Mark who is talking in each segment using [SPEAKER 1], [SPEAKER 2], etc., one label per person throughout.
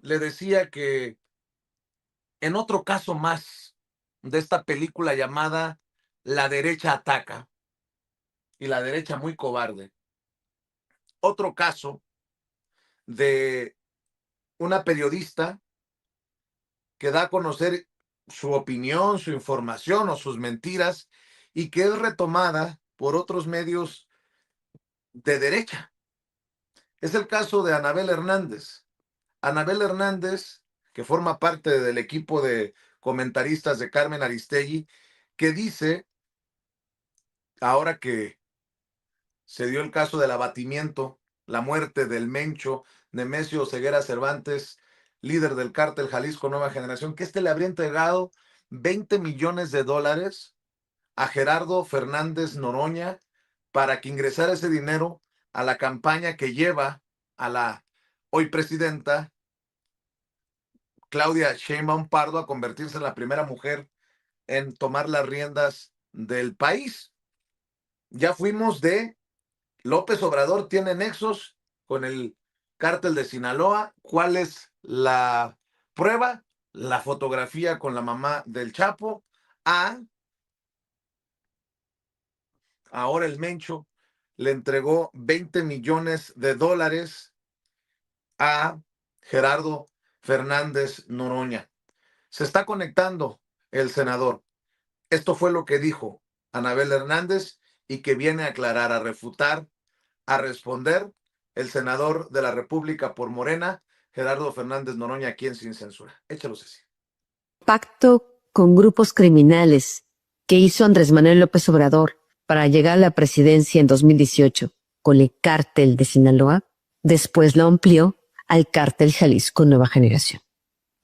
[SPEAKER 1] le decía que en otro caso más de esta película llamada La derecha ataca, y la derecha muy cobarde, otro caso de una periodista que da a conocer su opinión, su información o sus mentiras y que es retomada por otros medios de derecha. Es el caso de Anabel Hernández. Anabel Hernández, que forma parte del equipo de comentaristas de Carmen Aristegui, que dice, ahora que se dio el caso del abatimiento, la muerte del Mencho Nemesio Ceguera Cervantes, líder del cártel Jalisco Nueva Generación, que le habría entregado 20 millones de dólares a Gerardo Fernández Noroña para que ingresara ese dinero a la campaña que lleva a la hoy presidenta Claudia Sheinbaum Pardo a convertirse en la primera mujer en tomar las riendas del país. Ya fuimos de López Obrador tiene nexos con el cártel de Sinaloa. ¿Cuál es la prueba? La fotografía con la mamá del Chapo. Ahora el Mencho le entregó 20 millones de dólares a Gerardo Fernández Noroña. Se está conectando el senador. Esto fue lo que dijo Anabel Hernández y que viene a aclarar, a refutar, a responder el senador de la República por Morena, Gerardo Fernández Noroña, aquí en Sin Censura. Échalo, Ceci.
[SPEAKER 2] Pacto con grupos criminales que hizo Andrés Manuel López Obrador para llegar a la presidencia en 2018 con el cártel de Sinaloa, después lo amplió al cártel Jalisco Nueva Generación.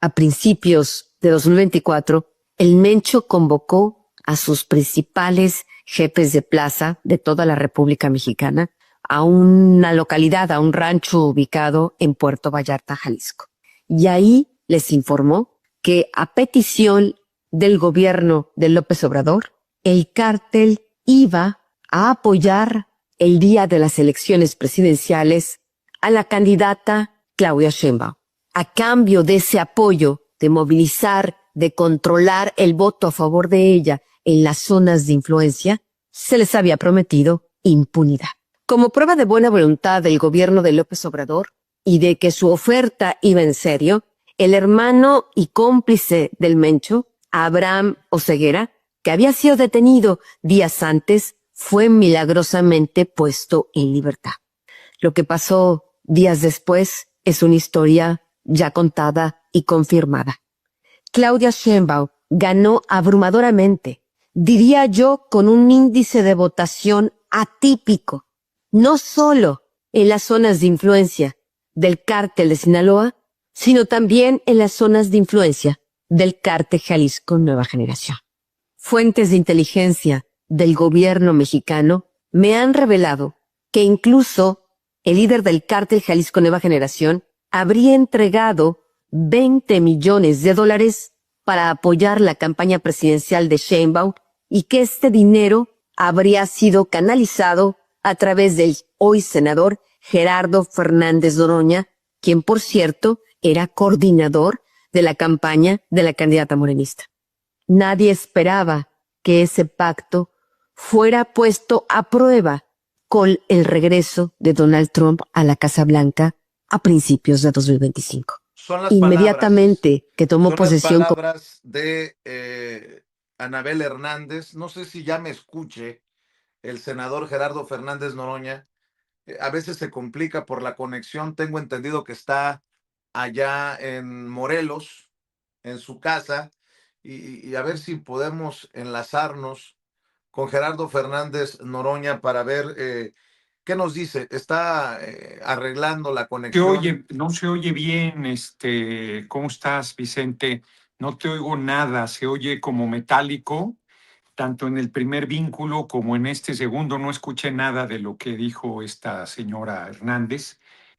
[SPEAKER 2] A principios de 2024, el Mencho convocó a sus principales jefes de plaza de toda la República Mexicana a una localidad, a un rancho ubicado en Puerto Vallarta, Jalisco. Y ahí les informó que a petición del gobierno de López Obrador, el cártel iba a apoyar el día de las elecciones presidenciales a la candidata Claudia Sheinbaum. A cambio de ese apoyo, de movilizar, de controlar el voto a favor de ella en las zonas de influencia, se les había prometido impunidad. Como prueba de buena voluntad del gobierno de López Obrador y de que su oferta iba en serio, el hermano y cómplice del Mencho, Abraham Oseguera, que había sido detenido días antes, fue milagrosamente puesto en libertad. Lo que pasó días después es una historia ya contada y confirmada. Claudia Sheinbaum ganó abrumadoramente, diría yo, con un índice de votación atípico, no solo en las zonas de influencia del cártel de Sinaloa, sino también en las zonas de influencia del cártel Jalisco Nueva Generación. Fuentes de inteligencia del gobierno mexicano me han revelado que incluso el líder del cártel Jalisco Nueva Generación habría entregado 20 millones de dólares para apoyar la campaña presidencial de Sheinbaum y que este dinero habría sido canalizado a través del hoy senador Gerardo Fernández Noroña, quien, por cierto, era coordinador de la campaña de la candidata morenista. Nadie esperaba que ese pacto fuera puesto a prueba con el regreso de Donald Trump a la Casa Blanca a principios de 2025. Inmediatamente que tomó posesión.
[SPEAKER 1] Las palabras de Anabel Hernández. No sé si ya me escuche el senador Gerardo Fernández Noroña. A veces se complica por la conexión. Tengo entendido que está allá en Morelos, en su casa, y a ver si podemos enlazarnos con Gerardo Fernández Noroña para ver qué nos dice. Está arreglando la conexión.
[SPEAKER 3] No se oye bien, ¿cómo estás, Vicente? No te oigo nada, se oye como metálico, tanto en el primer vínculo como en este segundo. No escuché nada de lo que dijo esta señora Hernández.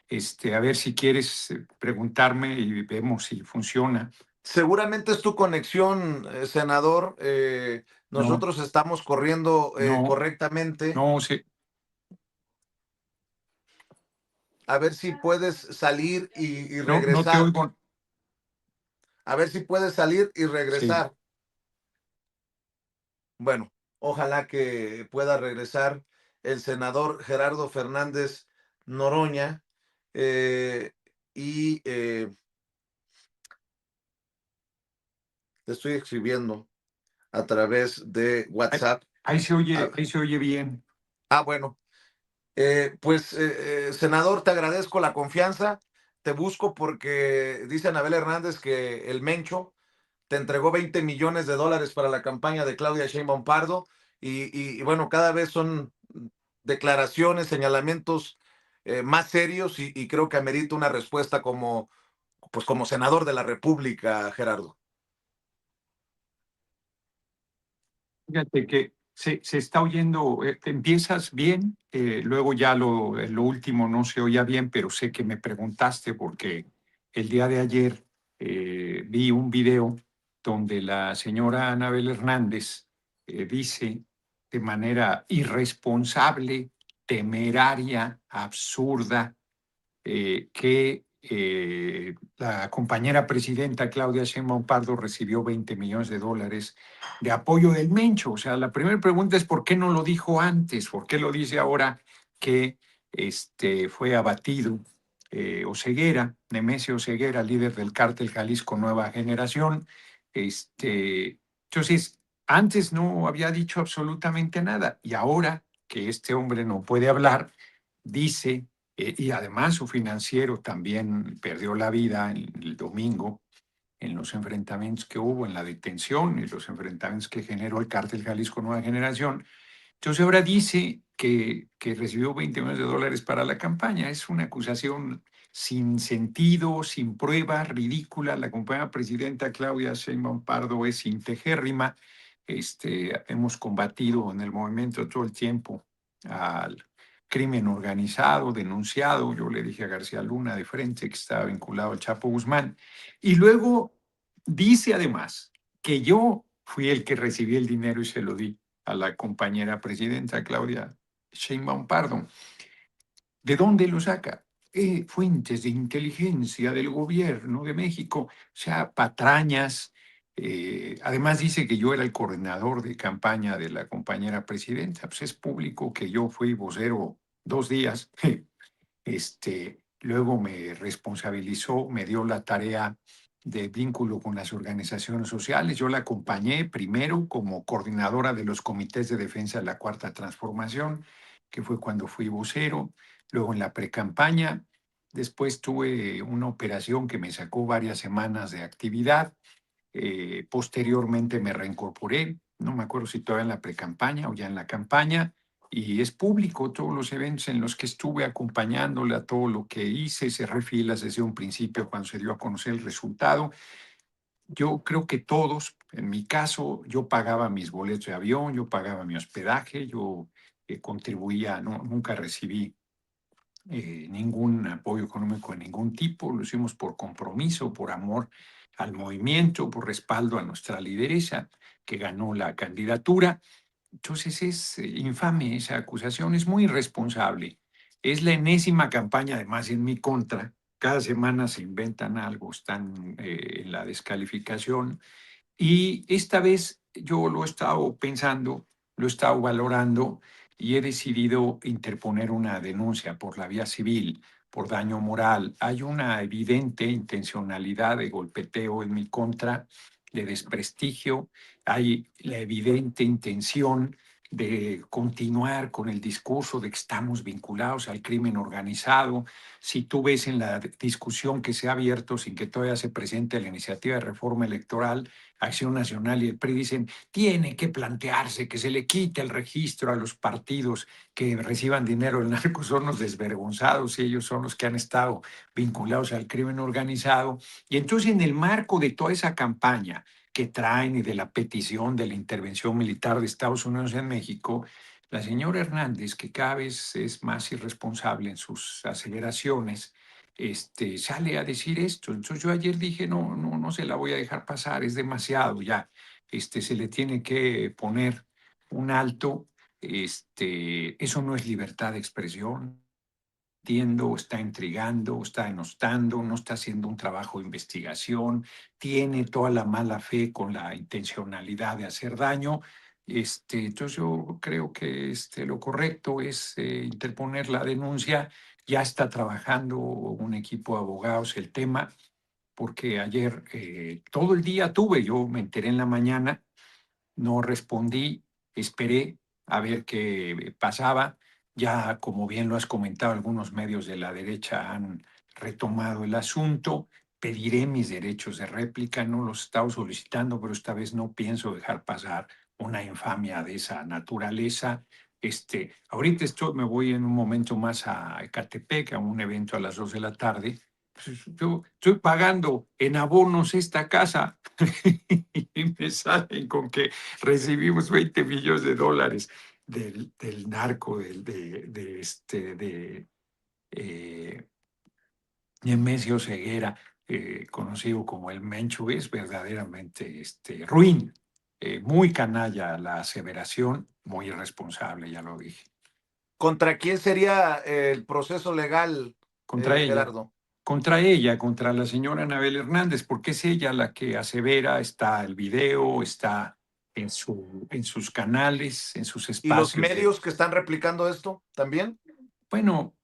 [SPEAKER 3] A ver si quieres preguntarme y vemos si funciona.
[SPEAKER 1] Seguramente es tu conexión, senador. Nosotros estamos corriendo correctamente.
[SPEAKER 3] No, sí.
[SPEAKER 1] A ver si puedes salir y
[SPEAKER 3] No te
[SPEAKER 1] regresar.
[SPEAKER 3] oigo,
[SPEAKER 1] A ver si puede salir y
[SPEAKER 3] Sí.
[SPEAKER 1] regresar. Bueno, ojalá que pueda regresar el senador Gerardo Fernández Noroña. eh, y te estoy escribiendo a través de
[SPEAKER 3] Ahí,
[SPEAKER 1] WhatsApp. Ah,
[SPEAKER 3] ahí se oye bien.
[SPEAKER 1] bueno, pues, senador, te agradezco la confianza. Te busco porque dice Anabel Hernández que el Mencho te entregó 20 millones de dólares para la campaña de Claudia Sheinbaum Pardo y bueno, cada vez son declaraciones, señalamientos más serios y creo que amerita una respuesta como, pues, como senador de la República, Gerardo.
[SPEAKER 3] Fíjate que se está oyendo, empiezas bien, luego ya lo último no se oía bien, pero sé que me preguntaste porque el día de ayer vi un video donde la señora Anabel Hernández dice de manera irresponsable, temeraria, absurda, que la compañera presidenta Claudia Sheinbaum Pardo recibió 20 millones de dólares de apoyo del Mencho. O sea, la primera pregunta es ¿por qué no lo dijo antes? ¿Por qué lo dice ahora que fue abatido Oseguera, Nemesio Oseguera, líder del cártel Jalisco Nueva Generación? Entonces, antes no había dicho absolutamente nada y ahora que este hombre no puede hablar, dice y además su financiero también perdió la vida el domingo en los enfrentamientos que hubo, en la detención y los enfrentamientos que generó el cártel Jalisco Nueva Generación. Entonces ahora dice que recibió 20 millones de dólares para la campaña. Es una acusación sin sentido, sin prueba, ridícula. La compañera presidenta Claudia Sheinbaum Pardo es integérrima. Hemos combatido en el movimiento todo el tiempo al crimen organizado, denunciado. Yo le dije a García Luna de frente que estaba vinculado al Chapo Guzmán. Y luego dice además que yo fui el que recibí el dinero y se lo di a la compañera presidenta Claudia Sheinbaum Pardo. ¿De dónde lo saca? Fuentes de inteligencia del gobierno de México, o sea, patrañas. Además dice que yo era el coordinador de campaña de la compañera presidenta. Pues es público que yo fui vocero 2 días. Luego me responsabilizó, me dio la tarea de vínculo con las organizaciones sociales. Yo la acompañé primero como coordinadora de los comités de defensa de la Cuarta Transformación, que fue cuando fui vocero. Luego en la precampaña, después tuve una operación que me sacó varias semanas de actividad. Posteriormente me reincorporé, no me acuerdo si todavía en la precampaña o ya en la campaña, y es público todos los eventos en los que estuve acompañándole a todo lo que hice, cerré filas desde un principio cuando se dio a conocer el resultado. Yo creo que todos, en mi caso, yo pagaba mis boletos de avión, yo pagaba mi hospedaje, yo contribuía, no, nunca recibí ningún apoyo económico de ningún tipo, lo hicimos por compromiso, por amor al movimiento, por respaldo a nuestra lideresa que ganó la candidatura. Entonces es infame esa acusación, es muy irresponsable. Es la enésima campaña, además, en mi contra. Cada semana se inventan algo, están en la descalificación. Y esta vez yo lo he estado pensando, lo he estado valorando y he decidido interponer una denuncia por la vía civil, por daño moral. Hay una evidente intencionalidad de golpeteo en mi contra, de desprestigio. Hay la evidente intención de continuar con el discurso de que estamos vinculados al crimen organizado. Si tú ves en la discusión que se ha abierto sin que todavía se presente la iniciativa de reforma electoral, Acción Nacional y el PRI dicen, tiene que plantearse que se le quite el registro a los partidos que reciban dinero del narco, son los desvergonzados y ellos son los que han estado vinculados al crimen organizado. Y entonces en el marco de toda esa campaña que traen y de la petición de la intervención militar de Estados Unidos en México, la señora Hernández, que cada vez es más irresponsable en sus aceleraciones, sale a decir esto. Entonces yo ayer dije, no, no, no se la voy a dejar pasar, es demasiado ya. Se le tiene que poner un alto. Eso no es libertad de expresión. mintiendo, está intrigando, está denostando, no está haciendo un trabajo de investigación, tiene toda la mala fe con la intencionalidad de hacer daño. Entonces yo creo que lo correcto es interponer la denuncia. Ya está trabajando un equipo de abogados el tema, porque ayer todo el día yo me enteré en la mañana, no respondí, esperé a ver qué pasaba. Ya, como bien lo has comentado, algunos medios de la derecha han retomado el asunto. Pediré mis derechos de réplica, no los he estado solicitando, pero esta vez no pienso dejar pasar una infamia de esa naturaleza. Ahorita me voy en un momento más a Ecatepec, a un evento a las 2 de la tarde. Pues yo estoy pagando en abonos esta casa y me salen con que recibimos 20 millones de dólares del narco, eh, Nemesio Ceguera, conocido como el Menchu. Es verdaderamente ruin, muy canalla la aseveración, muy irresponsable, ya lo dije.
[SPEAKER 1] ¿Contra quién sería el proceso legal,
[SPEAKER 3] Contra ella,
[SPEAKER 1] Gerardo?
[SPEAKER 3] contra la señora Anabel Hernández, porque es ella la que asevera, está el video, está en sus canales, en sus
[SPEAKER 1] ¿Y los
[SPEAKER 3] espacios de...
[SPEAKER 1] medios que están replicando esto también?
[SPEAKER 3] Bueno,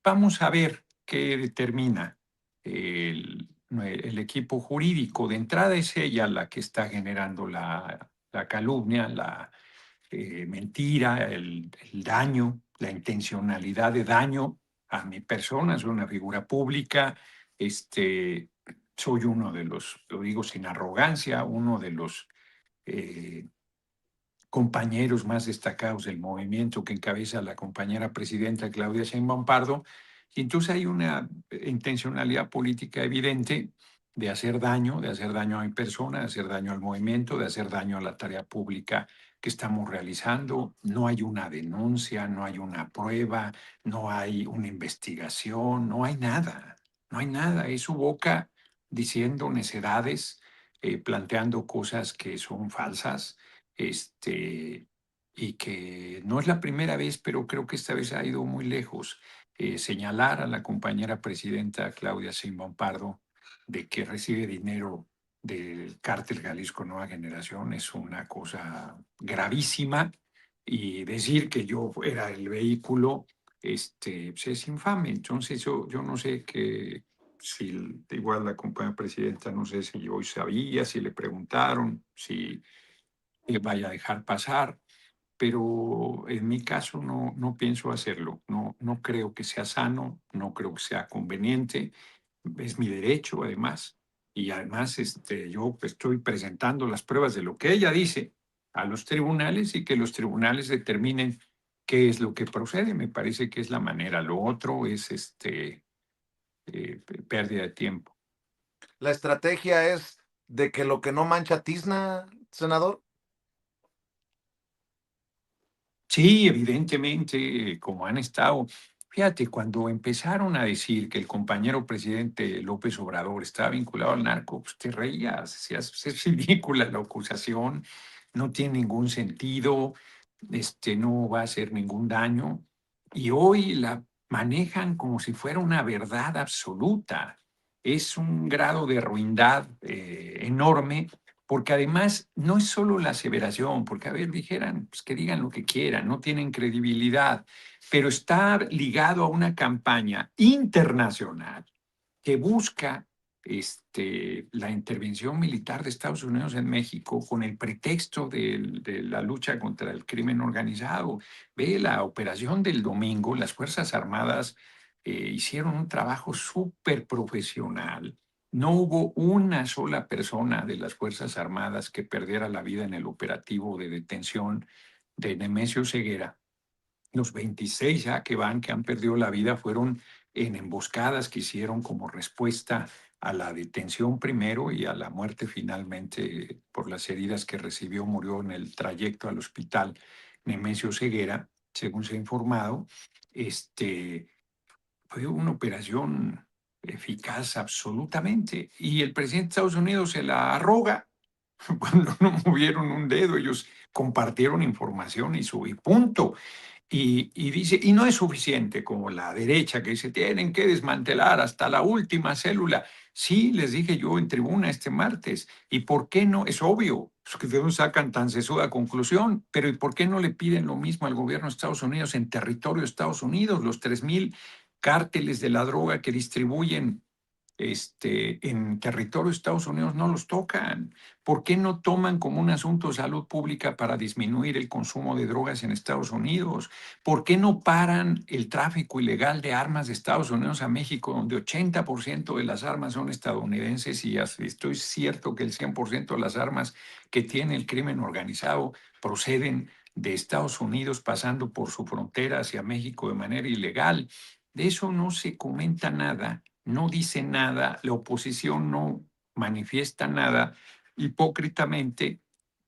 [SPEAKER 3] vamos a ver qué determina el equipo jurídico. De entrada es ella la que está generando la calumnia, la mentira, el daño, la intencionalidad de daño a mi persona. Soy una figura pública, soy uno de los, lo digo sin arrogancia, uno de los eh, compañeros más destacados del movimiento que encabeza la compañera presidenta Claudia Sheinbaum Pardo. Y entonces hay una intencionalidad política evidente de hacer daño a mi persona, de hacer daño al movimiento, de hacer daño a la tarea pública que estamos realizando. No hay una denuncia, no hay una prueba, no hay una investigación, no hay nada, no hay nada. Es su boca diciendo necedades, planteando cosas que son falsas, y que no es la primera vez, pero creo que esta vez ha ido muy lejos. Señalar a la compañera presidenta Claudia Sheinbaum Pardo de que recibe dinero del Cártel Jalisco Nueva Generación es una cosa gravísima, y decir que yo era el vehículo, pues es infame. Entonces yo no sé qué, si igual la compañera presidenta, no sé si hoy sabía, si le preguntaron, si vaya a dejar pasar, pero en mi caso no pienso hacerlo. No creo que sea sano, no creo que sea conveniente. Es mi derecho, además. Y además yo estoy presentando las pruebas de lo que ella dice a los tribunales, y que los tribunales determinen qué es lo que procede. Me parece que es la manera. Lo otro es pérdida de tiempo.
[SPEAKER 1] La estrategia es de que lo que no mancha tizna, senador.
[SPEAKER 3] Sí, evidentemente, como han estado. Fíjate, cuando empezaron a decir que el compañero presidente López Obrador estaba vinculado al narco, pues te reías, decías: es ridícula la acusación, no tiene ningún sentido, no va a hacer ningún daño. Y hoy la manejan como si fuera una verdad absoluta. Es un grado de ruindad enorme, porque además no es solo la aseveración, porque a ver, dijeran, pues que digan lo que quieran, no tienen credibilidad, pero está ligado a una campaña internacional que busca la intervención militar de Estados Unidos en México con el pretexto de la lucha contra el crimen organizado. Ve la operación del domingo, las Fuerzas Armadas hicieron un trabajo súper profesional. No hubo una sola persona de las Fuerzas Armadas que perdiera la vida en el operativo de detención de Nemesio Ceguera. Los 26 ya que han perdido la vida, fueron en emboscadas que hicieron como respuesta a la detención primero y a la muerte finalmente por las heridas que recibió. Murió en el trayecto al hospital Nemesio Ceguera, según se ha informado. Fue una operación eficaz absolutamente, y el presidente de Estados Unidos se la arroga cuando no movieron un dedo. Ellos compartieron información y punto. Y dice, y no es suficiente como la derecha que dice, tienen que desmantelar hasta la última célula. Sí, les dije yo en tribuna este martes. ¿Y por qué no? Es obvio, es que de dónde sacan tan sesuda conclusión, pero ¿y por qué no le piden lo mismo al gobierno de Estados Unidos en territorio de Estados Unidos? Los 3,000 cárteles de la droga que distribuyen en territorio de Estados Unidos no los tocan. ¿Por qué no toman como un asunto de salud pública para disminuir el consumo de drogas en Estados Unidos? ¿Por qué no paran el tráfico ilegal de armas de Estados Unidos a México, donde 80% de las armas son estadounidenses y estoy cierto que el 100% de las armas que tiene el crimen organizado proceden de Estados Unidos pasando por su frontera hacia México de manera ilegal? De eso no se comenta nada, no dice nada, la oposición no manifiesta nada hipócritamente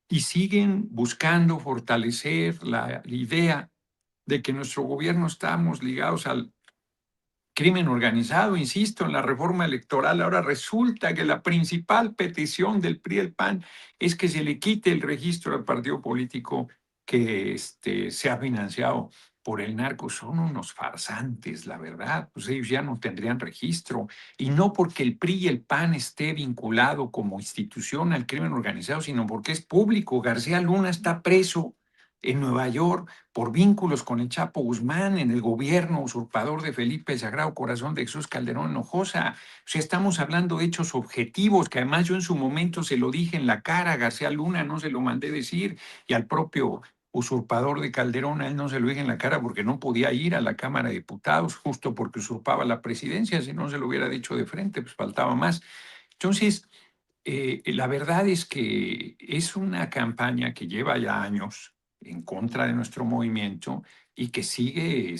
[SPEAKER 3] y siguen buscando fortalecer la idea de que nuestro gobierno estamos ligados al crimen organizado, insisto, en la reforma electoral. Ahora resulta que la principal petición del PRI y el PAN es que se le quite el registro al partido político que se ha financiado por el narco. Son unos farsantes, la verdad. Pues ellos ya no tendrían registro. Y no porque el PRI y el PAN esté vinculado como institución al crimen organizado, sino porque es público. García Luna está preso en Nueva York por vínculos con el Chapo Guzmán en el gobierno usurpador de Felipe Sagrado Corazón de Jesús Calderón Hinojosa. O sea, estamos hablando de hechos objetivos, que además yo en su momento se lo dije en la cara a García Luna, no se lo mandé decir, y al propio usurpador de Calderón, a él no se lo dije en la cara porque no podía ir a la Cámara de Diputados, justo porque usurpaba la presidencia. Si no se lo hubiera dicho de frente, pues faltaba más. Entonces, la verdad es que es una campaña que lleva ya años en contra de nuestro movimiento y que sigue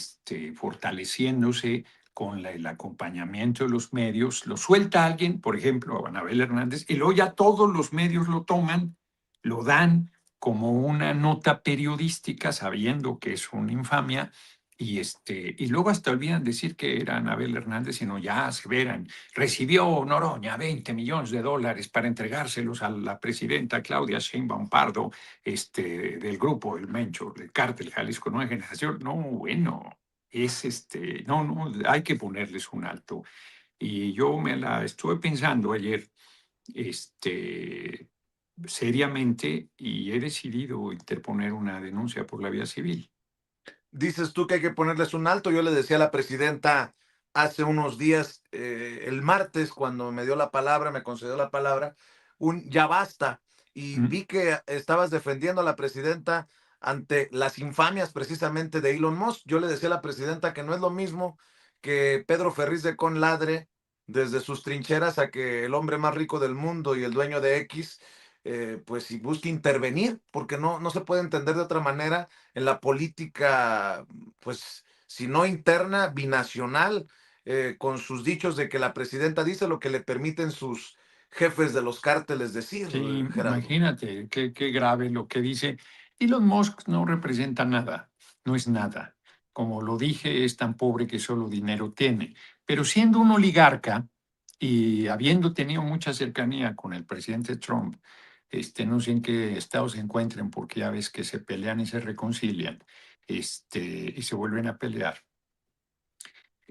[SPEAKER 3] fortaleciéndose con el acompañamiento de los medios. Lo suelta alguien, por ejemplo, a Anabel Hernández, y luego ya todos los medios lo toman, lo dan como una nota periodística, sabiendo que es una infamia, y luego hasta olvidan decir que era Anabel Hernández, sino ya aseveran. Recibió Noroña $20 millones para entregárselos a la presidenta Claudia Sheinbaum Pardo, del grupo El Mencho, del cártel Jalisco Nueva Generación. No, bueno, no, hay que ponerles un alto. Y yo me la estuve pensando ayer, este, seriamente, y he decidido interponer una denuncia por la vía civil.
[SPEAKER 1] Dices tú que hay que ponerles un alto. Yo le decía a la presidenta hace unos días, el martes, cuando me dio la palabra, me concedió la palabra, un ya basta. Y
[SPEAKER 3] ¿Mm?
[SPEAKER 1] vi que estabas defendiendo a la presidenta ante las infamias precisamente de Elon Musk. Yo le decía a la presidenta que no es lo mismo que Pedro Ferriz de Conladre, desde sus trincheras, a que el hombre más rico del mundo y el dueño de X, pues si busque intervenir, porque no se puede entender de otra manera en la política, pues, si no interna, binacional, con sus dichos de que la presidenta dice lo que le permiten sus jefes de los cárteles decir,
[SPEAKER 3] Sí,
[SPEAKER 1] Gerardo.
[SPEAKER 3] imagínate qué grave lo que dice. Elon Musk no representa nada, no es nada. Como lo dije, es tan pobre que solo dinero tiene. Pero siendo un oligarca y habiendo tenido mucha cercanía con el presidente Trump, no sé en qué estado se encuentren, porque ya ves que se pelean y se reconcilian, y se vuelven a pelear.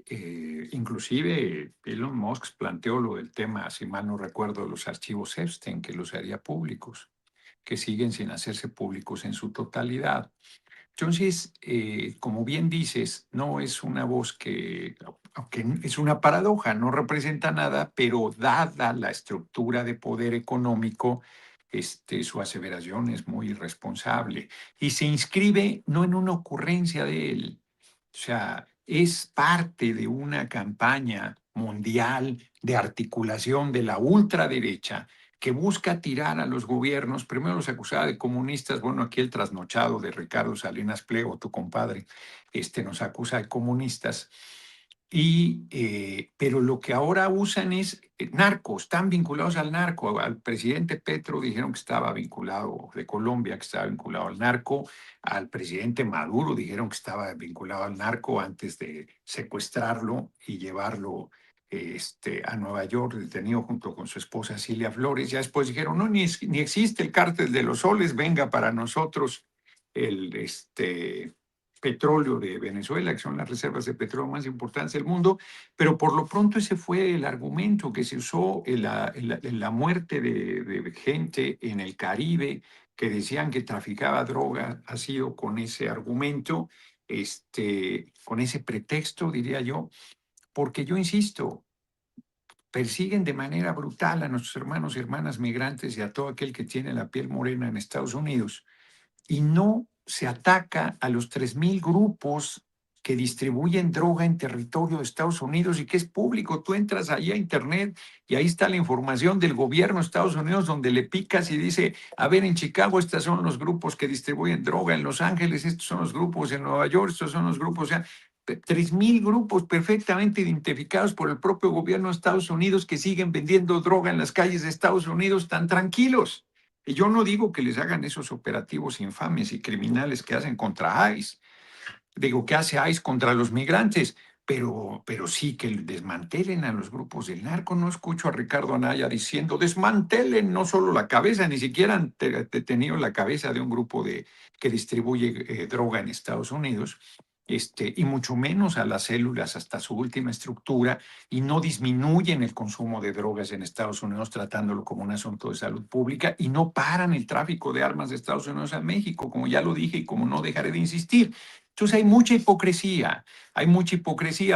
[SPEAKER 3] Inclusive Elon Musk planteó lo del tema, si mal no recuerdo, los archivos Epstein, que los haría públicos, que siguen sin hacerse públicos en su totalidad. Entonces, como bien dices, no es una voz que, aunque es una paradoja, no representa nada, pero dada la estructura de poder económico, su aseveración es muy irresponsable y se inscribe no en una ocurrencia de él, o sea, es parte de una campaña mundial de articulación de la ultraderecha que busca tirar a los gobiernos. Primero los acusaba de comunistas. Bueno, aquí el trasnochado de Ricardo Salinas Pliego, tu compadre, nos acusa de comunistas. Pero lo que ahora usan es narcos, están vinculados al narco. Al presidente Petro dijeron que estaba vinculado, de Colombia, que estaba vinculado al narco. Al presidente Maduro dijeron que estaba vinculado al narco antes de secuestrarlo y llevarlo a Nueva York, detenido junto con su esposa Cilia Flores. Ya después dijeron, no, ni existe el cártel de los soles, venga para nosotros el, petróleo de Venezuela, que son las reservas de petróleo más importantes del mundo, pero por lo pronto ese fue el argumento que se usó en la muerte de gente en el Caribe que decían que traficaba droga, ha sido con ese argumento, con ese pretexto, diría yo, porque yo insisto, persiguen de manera brutal a nuestros hermanos y hermanas migrantes y a todo aquel que tiene la piel morena en Estados Unidos y no se ataca a los 3,000 grupos que distribuyen droga en territorio de Estados Unidos y que es público. Tú entras ahí a Internet y ahí está la información del gobierno de Estados Unidos donde le picas y dice, a ver, en Chicago estos son los grupos que distribuyen droga, en Los Ángeles estos son los grupos, en Nueva York estos son los grupos, o sea, 3,000 grupos perfectamente identificados por el propio gobierno de Estados Unidos que siguen vendiendo droga en las calles de Estados Unidos tan tranquilos. Y yo no digo que les hagan esos operativos infames y criminales que hacen contra ICE, digo que hace ICE contra los migrantes, pero sí que desmantelen a los grupos del narco. No escucho a Ricardo Anaya diciendo desmantelen no solo la cabeza, ni siquiera han detenido la cabeza de un grupo que distribuye droga en Estados Unidos. Y mucho menos a las células hasta su última estructura, y no disminuyen el consumo de drogas en Estados Unidos tratándolo como un asunto de salud pública, y no paran el tráfico de armas de Estados Unidos a México, como ya lo dije y como no dejaré de insistir. Entonces hay mucha hipocresía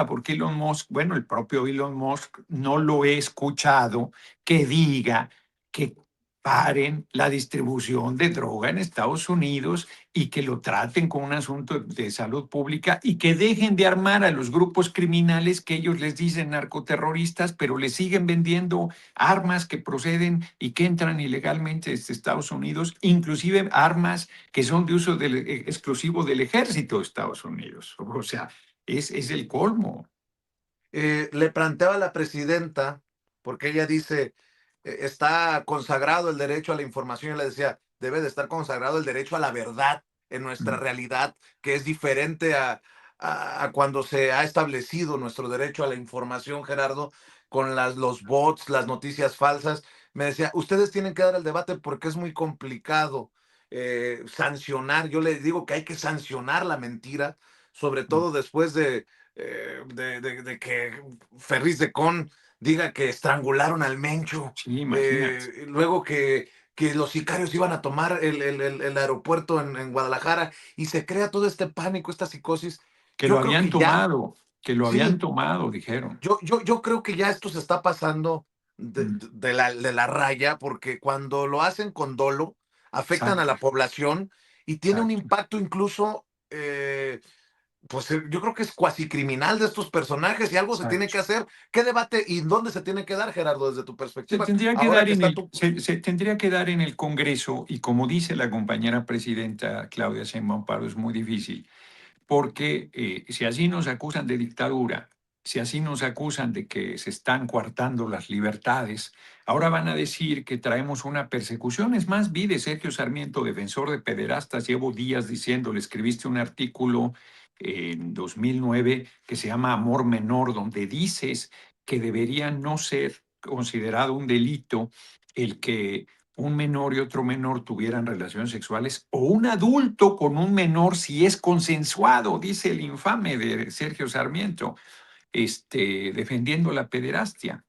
[SPEAKER 3] porque Elon Musk, bueno, el propio Elon Musk no lo he escuchado que diga que paren la distribución de droga en Estados Unidos y que lo traten como un asunto de salud pública y que dejen de armar a los grupos criminales que ellos les dicen narcoterroristas, pero les siguen vendiendo armas que proceden y que entran ilegalmente desde Estados Unidos, inclusive armas que son de uso exclusivo del ejército de Estados Unidos. O sea, es el colmo.
[SPEAKER 1] Le planteaba a la presidenta, porque ella dice, está consagrado el derecho a la información, y le decía, debe de estar consagrado el derecho a la verdad en nuestra
[SPEAKER 3] Mm.
[SPEAKER 1] realidad, que es diferente a cuando se ha establecido nuestro derecho a la información, Gerardo, con los bots, las noticias falsas. Me decía, ustedes tienen que dar el debate porque es muy complicado sancionar. Yo le digo que hay que sancionar la mentira, sobre todo después de que Ferris de Con diga que estrangularon al Mencho,
[SPEAKER 3] Sí, imagínate.
[SPEAKER 1] luego que los sicarios iban a tomar el aeropuerto en Guadalajara y se crea todo este pánico, esta psicosis.
[SPEAKER 3] Que lo
[SPEAKER 1] Yo creo
[SPEAKER 3] habían
[SPEAKER 1] que ya,
[SPEAKER 3] tomado, que lo habían
[SPEAKER 1] sí,
[SPEAKER 3] tomado, dijeron.
[SPEAKER 1] yo creo que ya esto se está pasando
[SPEAKER 3] Mm.
[SPEAKER 1] de la raya, porque cuando lo hacen con dolo, afectan a
[SPEAKER 3] Exacto,
[SPEAKER 1] la población y tiene un
[SPEAKER 3] exacto.
[SPEAKER 1] impacto incluso pues yo creo que es cuasi criminal de estos personajes y algo se tiene que
[SPEAKER 3] Exacto.
[SPEAKER 1] hacer. ¿Qué debate y dónde se tiene que dar, Gerardo, desde tu
[SPEAKER 3] Se
[SPEAKER 1] perspectiva?
[SPEAKER 3] tendría que
[SPEAKER 1] Ahora
[SPEAKER 3] dar
[SPEAKER 1] que
[SPEAKER 3] en
[SPEAKER 1] está
[SPEAKER 3] el,
[SPEAKER 1] tú.
[SPEAKER 3] se tendría que dar en el Congreso, y como dice la compañera presidenta Claudia Sheinbaum Pardo, es muy difícil, porque si así nos acusan de dictadura, si así nos acusan de que se están coartando las libertades, ahora van a decir que traemos una persecución. Es más, vi de Sergio Sarmiento, defensor de pederastas, llevo días diciendo, le escribiste un artículo en 2009 que se llama Amor Menor, donde dices que debería no ser considerado un delito el que un menor y otro menor tuvieran relaciones sexuales, o un adulto con un menor si es consensuado, dice el infame de Sergio Sarmiento, defendiendo la pederastia.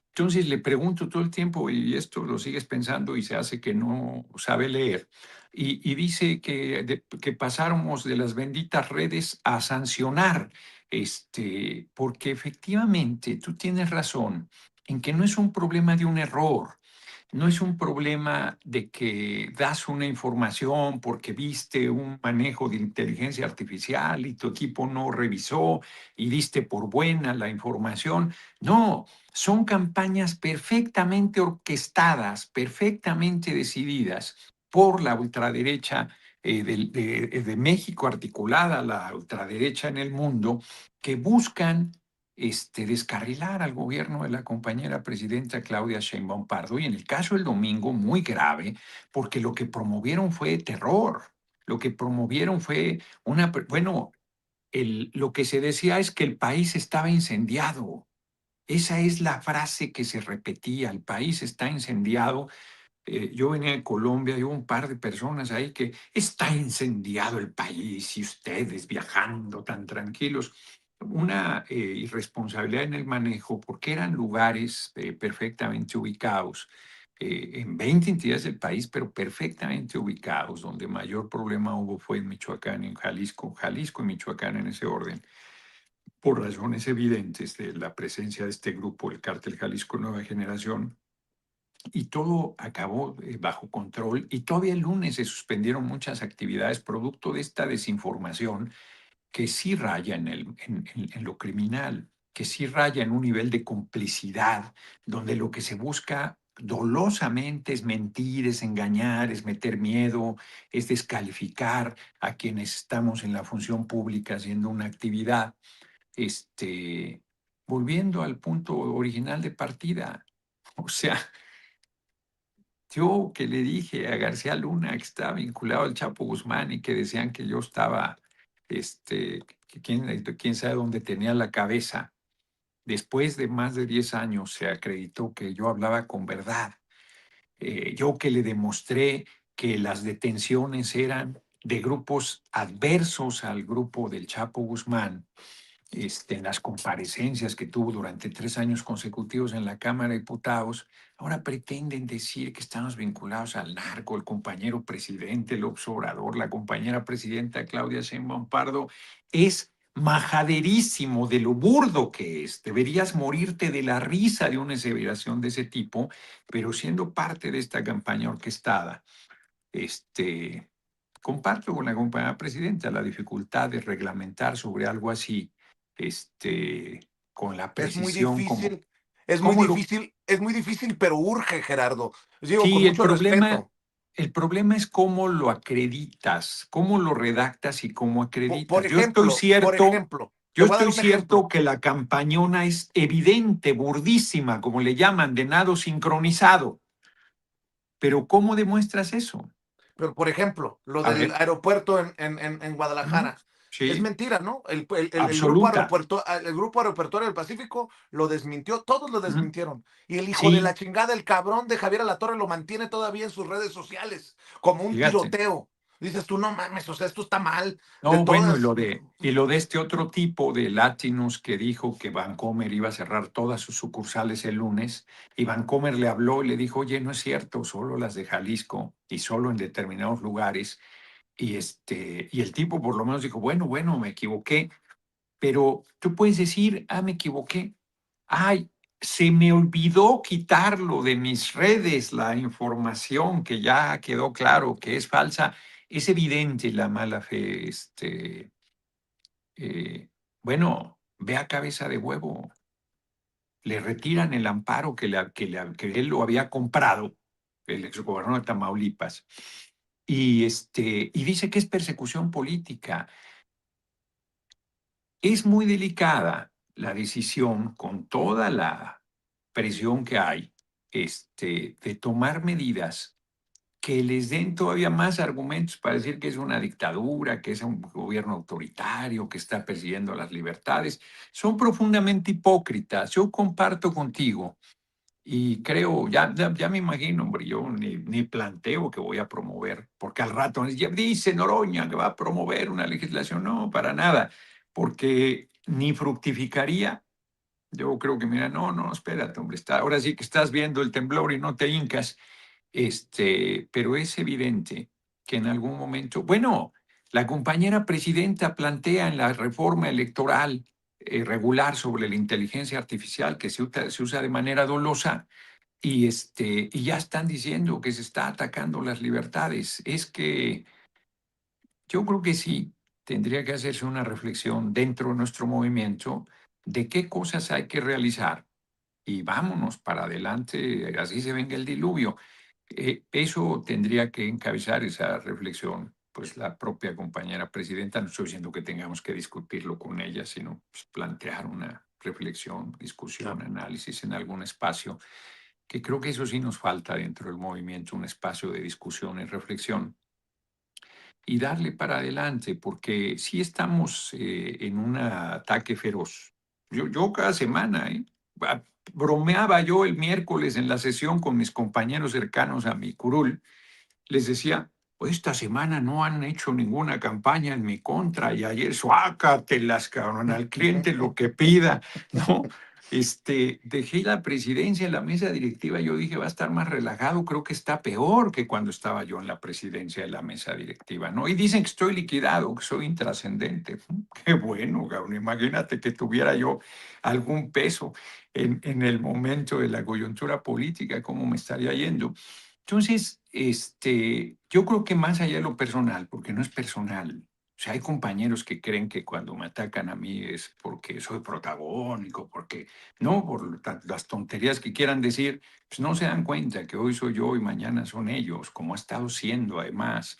[SPEAKER 3] Entonces le pregunto todo el tiempo, y esto lo sigues pensando y se hace que no sabe leer, y dice que pasáramos de las benditas redes a sancionar, porque efectivamente tú tienes razón en que no es un problema de un error, no es un problema de que das una información porque viste un manejo de inteligencia artificial y tu equipo no revisó y diste por buena la información. No, son campañas perfectamente orquestadas, perfectamente decididas por la ultraderecha de México, articulada a la ultraderecha en el mundo, que buscan descarrilar al gobierno de la compañera presidenta Claudia Sheinbaum Pardo, y en el caso del domingo, muy grave, porque lo que promovieron fue terror, lo que promovieron fue bueno, lo que se decía es que el país estaba incendiado. Esa es la frase que se repetía, el país está incendiado, Yo venía de Colombia y hubo un par de personas ahí que está incendiado el país y ustedes viajando tan tranquilos. Una irresponsabilidad en el manejo porque eran lugares perfectamente ubicados en 20 entidades del país, pero perfectamente ubicados. Donde mayor problema hubo fue en Michoacán, en Jalisco y Michoacán en ese orden, por razones evidentes de la presencia de este grupo, el Cártel Jalisco Nueva Generación, y todo acabó bajo control y todavía el lunes se suspendieron muchas actividades producto de esta desinformación que sí raya en lo criminal, que sí raya en un nivel de complicidad, donde lo que se busca dolosamente es mentir, es engañar, es meter miedo, es descalificar a quienes estamos en la función pública haciendo una actividad. Volviendo al punto original de partida, o sea, yo que le dije a García Luna que estaba vinculado al Chapo Guzmán y que decían que yo estaba, que quién sabe dónde tenía la cabeza. Después de más de 10 años se acreditó que yo hablaba con verdad. Yo que le demostré que las detenciones eran de grupos adversos al grupo del Chapo Guzmán, en las comparecencias que tuvo durante 3 años consecutivos en la Cámara de Diputados, ahora pretenden decir que estamos vinculados al narco, el compañero presidente López Obrador, la compañera presidenta Claudia Sheinbaum Pardo, es majaderísimo de lo burdo que es. Deberías morirte de la risa de una aseveración de ese tipo, pero siendo parte de esta campaña orquestada, este, comparto con la compañera presidenta la dificultad de reglamentar sobre algo así, con la
[SPEAKER 1] Es muy
[SPEAKER 3] precisión como,
[SPEAKER 1] difícil, es muy
[SPEAKER 3] como lo...
[SPEAKER 1] difícil, es muy difícil, pero urge, Gerardo. Digo, con
[SPEAKER 3] Sí,
[SPEAKER 1] mucho respeto.
[SPEAKER 3] el problema es cómo lo acreditas, cómo lo redactas y cómo acreditas.
[SPEAKER 1] Por ejemplo, te
[SPEAKER 3] Yo
[SPEAKER 1] voy a dar
[SPEAKER 3] estoy
[SPEAKER 1] un
[SPEAKER 3] cierto
[SPEAKER 1] ejemplo.
[SPEAKER 3] que la campañona es evidente, burdísima, como le llaman, de nado sincronizado. Pero ¿cómo demuestras eso?
[SPEAKER 1] Pero, por ejemplo, lo
[SPEAKER 3] A
[SPEAKER 1] del
[SPEAKER 3] ver,
[SPEAKER 1] aeropuerto en
[SPEAKER 3] ¿mm?
[SPEAKER 1] Guadalajara. Es
[SPEAKER 3] Sí,
[SPEAKER 1] mentira, ¿no?
[SPEAKER 3] absoluta.
[SPEAKER 1] El grupo aeroportuario del Pacífico lo desmintió, todos lo
[SPEAKER 3] ¿Mm?
[SPEAKER 1] desmintieron. Y el hijo de la
[SPEAKER 3] Sí,
[SPEAKER 1] chingada, el cabrón de Javier Alatorre, lo mantiene todavía en sus redes sociales, como un
[SPEAKER 3] fíjate.
[SPEAKER 1] tiroteo. Dices tú, no mames, o sea, esto está mal. De
[SPEAKER 3] No, bueno,
[SPEAKER 1] todas,
[SPEAKER 3] y lo de este otro tipo de Latinus que dijo que Vancomer iba a cerrar todas sus sucursales el lunes, y Vancomer le habló y le dijo, oye, no es cierto, solo las de Jalisco y solo en determinados lugares. Y el tipo por lo menos dijo, bueno, me equivoqué, pero tú puedes decir, me equivoqué. Ay, se me olvidó quitarlo de mis redes, la información que ya quedó claro que es falsa. Es evidente la mala fe, eh, bueno, ve a Cabeza de Huevo, le retiran el amparo que él lo había comprado, el exgobernador de Tamaulipas, y dice que es persecución política. Es muy delicada la decisión con toda la presión que hay, de tomar medidas que les den todavía más argumentos para decir que es una dictadura, que es un gobierno autoritario, que está persiguiendo las libertades. Son profundamente hipócritas. Yo comparto contigo y creo, ya me imagino, hombre, yo ni planteo que voy a promover, porque al rato ya dice Noroña que va a promover una legislación. No, para nada, porque ni fructificaría. Yo creo que, mira, no, espérate, hombre, ahora sí que estás viendo el temblor y no te hincas. Pero es evidente que en algún momento, bueno, la compañera presidenta plantea en la reforma electoral regular sobre la inteligencia artificial que se usa de manera dolosa, y ya están diciendo que se está atacando las libertades. Es que yo creo que sí, tendría que hacerse una reflexión dentro de nuestro movimiento de qué cosas hay que realizar y vámonos para adelante, así se venga el diluvio. Eso tendría que encabezar esa reflexión, pues la propia compañera presidenta. No estoy diciendo que tengamos que discutirlo con ella, sino pues, plantear una reflexión, discusión,
[SPEAKER 1] claro,
[SPEAKER 3] análisis en algún espacio, que creo que eso sí nos falta dentro del movimiento, un espacio de discusión y reflexión, y darle para adelante, porque sí estamos en un ataque feroz. Yo cada semana, bromeaba yo el miércoles en la sesión con mis compañeros cercanos a mi curul, les decía, pues esta semana no han hecho ninguna campaña en mi contra y ayer, suácatelas, cabrón, al cliente lo que pida, ¿no? Dejé la presidencia en la mesa directiva, yo dije, va a estar más relajado, creo que está peor que cuando estaba yo en la presidencia de la mesa directiva, ¿no? Y dicen que estoy liquidado, que soy intrascendente. Qué bueno, cabrón, imagínate que tuviera yo algún peso en el momento de la coyuntura política, cómo me estaría yendo. Entonces, yo creo que más allá de lo personal, porque no es personal, o sea, hay compañeros que creen que cuando me atacan a mí es porque soy protagónico, porque no, las tonterías que quieran decir, pues no se dan cuenta que hoy soy yo y mañana son ellos, como ha estado siendo además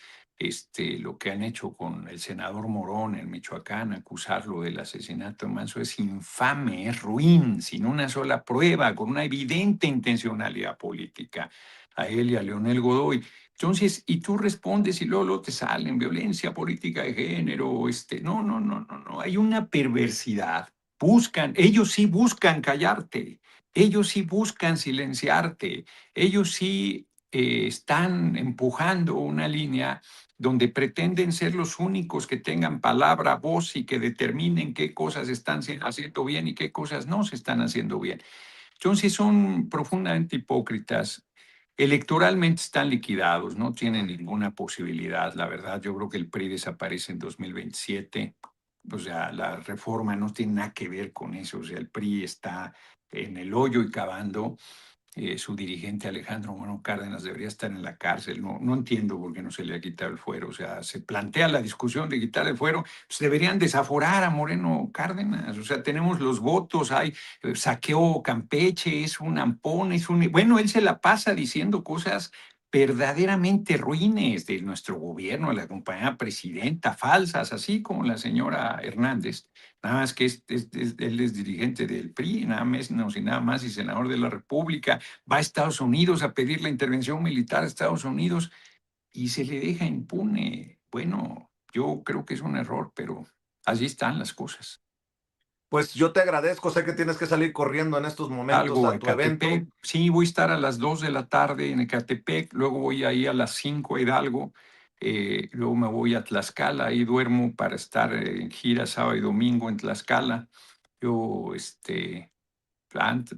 [SPEAKER 3] lo que han hecho con el senador Morón en Michoacán, acusarlo del asesinato de Manso es infame, es ruin, sin una sola prueba, con una evidente intencionalidad política a él y a Leonel Godoy. Entonces, y tú respondes y luego te salen violencia política de género, no, hay una perversidad. Ellos sí buscan callarte, ellos sí buscan silenciarte, ellos sí están empujando una línea donde pretenden ser los únicos que tengan palabra, voz y que determinen qué cosas están haciendo bien y qué cosas no se están haciendo bien. Entonces son profundamente hipócritas. Electoralmente están liquidados, no tienen ninguna posibilidad. La verdad, yo creo que el PRI desaparece en 2027. O sea, la reforma no tiene nada que ver con eso. O sea, el PRI está en el hoyo y cavando. Su dirigente Alejandro Moreno Cárdenas debería estar en la cárcel. No, no entiendo por qué no se le ha quitado el fuero. O sea, se plantea la discusión de quitar el fuero, pues deberían desaforar a Moreno Cárdenas. O sea, tenemos los votos, hay saqueó Campeche, es un ampón, es un... Bueno, él se la pasa diciendo cosas verdaderamente ruines de nuestro gobierno, de la compañera presidenta, falsas, así como la señora Hernández. Nada más que él es dirigente del PRI, nada más, no, y nada más, y senador de la República, va a Estados Unidos a pedir la intervención militar a Estados Unidos y se le deja impune. Bueno, yo creo que es un error, pero así están las cosas.
[SPEAKER 1] Pues yo te agradezco, sé que tienes que salir corriendo en estos momentos
[SPEAKER 3] Algo a
[SPEAKER 1] a tu evento.
[SPEAKER 3] Ecatepec, sí, voy a estar a las 2 de la tarde en Ecatepec, luego voy ahí a las 5 a Hidalgo, luego me voy a Tlaxcala, ahí duermo para estar en gira sábado y domingo en Tlaxcala. Yo,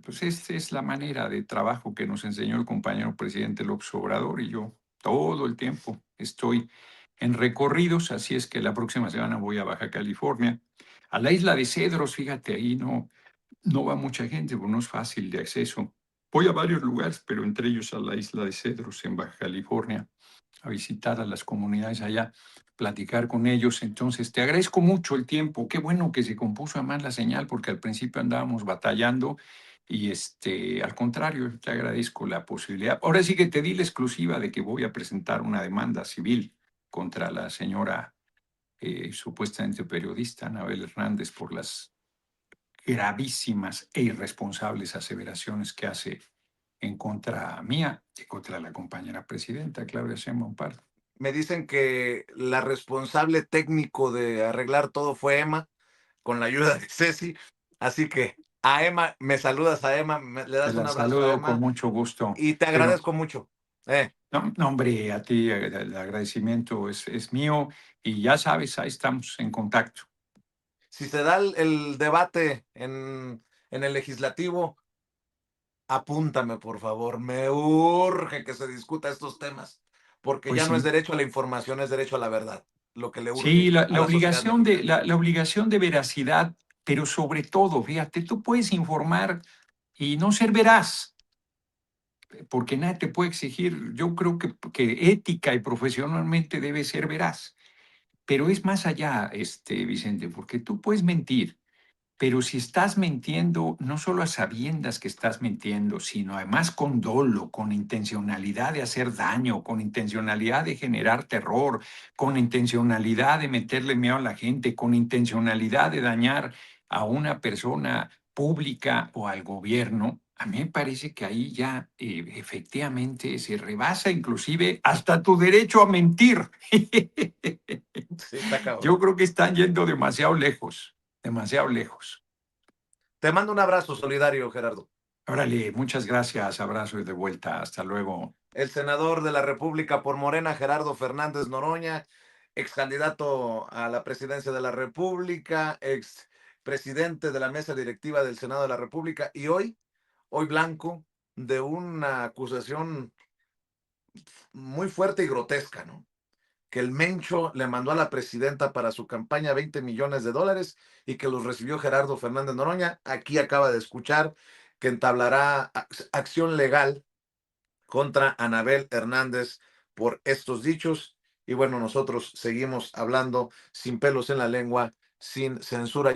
[SPEAKER 3] pues esta es la manera de trabajo que nos enseñó el compañero presidente López Obrador y yo todo el tiempo estoy en recorridos, así es que la próxima semana voy a Baja California, a la isla de Cedros, fíjate, ahí no va mucha gente, porque no es fácil de acceso. Voy a varios lugares, pero entre ellos a la isla de Cedros en Baja California, a visitar a las comunidades allá, platicar con ellos. Entonces, te agradezco mucho el tiempo. Qué bueno que se compuso además la señal, porque al principio andábamos batallando y al contrario, te agradezco la posibilidad. Ahora sí que te di la exclusiva de que voy a presentar una demanda civil contra la señora supuestamente periodista Anabel Hernández por las gravísimas e irresponsables aseveraciones que hace en contra mía y contra la compañera presidenta, Claudia Sheinbaum Pardo.
[SPEAKER 1] Me dicen que la responsable técnico de arreglar todo fue Emma, con la ayuda de Ceci. Así que a Emma, me saludas a Emma, le
[SPEAKER 3] Te
[SPEAKER 1] das un
[SPEAKER 3] la
[SPEAKER 1] abrazo a
[SPEAKER 3] saludo con
[SPEAKER 1] Emma
[SPEAKER 3] mucho gusto,
[SPEAKER 1] y te
[SPEAKER 3] pero
[SPEAKER 1] agradezco mucho. Eh,
[SPEAKER 3] no, no, hombre, a ti el agradecimiento es mío y ya sabes, ahí estamos en contacto.
[SPEAKER 1] si se da el debate en el legislativo, apúntame, por favor. Me urge que se discuta estos temas, porque
[SPEAKER 3] Pues
[SPEAKER 1] ya no es
[SPEAKER 3] sí,
[SPEAKER 1] derecho a la información, es derecho a la verdad, lo que le
[SPEAKER 3] sí,
[SPEAKER 1] urge a la sociedad mexicana.
[SPEAKER 3] la obligación de veracidad, pero sobre todo, fíjate, tú puedes informar y no ser veraz, porque nadie te puede exigir, yo creo que ética y profesionalmente debe ser veraz, pero es más allá, Vicente, porque tú puedes mentir, pero si estás mintiendo, no solo a sabiendas que estás mintiendo, sino además con dolo, con intencionalidad de hacer daño, con intencionalidad de generar terror, con intencionalidad de meterle miedo a la gente, con intencionalidad de dañar a una persona pública o al gobierno, a mí me parece que ahí ya efectivamente se rebasa inclusive hasta tu derecho a mentir.
[SPEAKER 1] Sí, está
[SPEAKER 3] Yo
[SPEAKER 1] cabrón.
[SPEAKER 3] creo que están yendo demasiado lejos, demasiado lejos.
[SPEAKER 1] Te mando un abrazo solidario, Gerardo.
[SPEAKER 3] Órale, muchas gracias. Abrazo y de vuelta. Hasta luego.
[SPEAKER 1] El senador de la República por Morena, Gerardo Fernández Noroña, ex candidato a la presidencia de la República, ex presidente de la mesa directiva del Senado de la República y hoy blanco de una acusación muy fuerte y grotesca, ¿no? Que el Mencho le mandó a la presidenta para su campaña 20 millones de dólares y que los recibió Gerardo Fernández Noroña. Aquí acaba de escuchar que entablará acción legal contra Anabel Hernández por estos dichos. Y bueno, nosotros seguimos hablando sin pelos en la lengua, sin censura.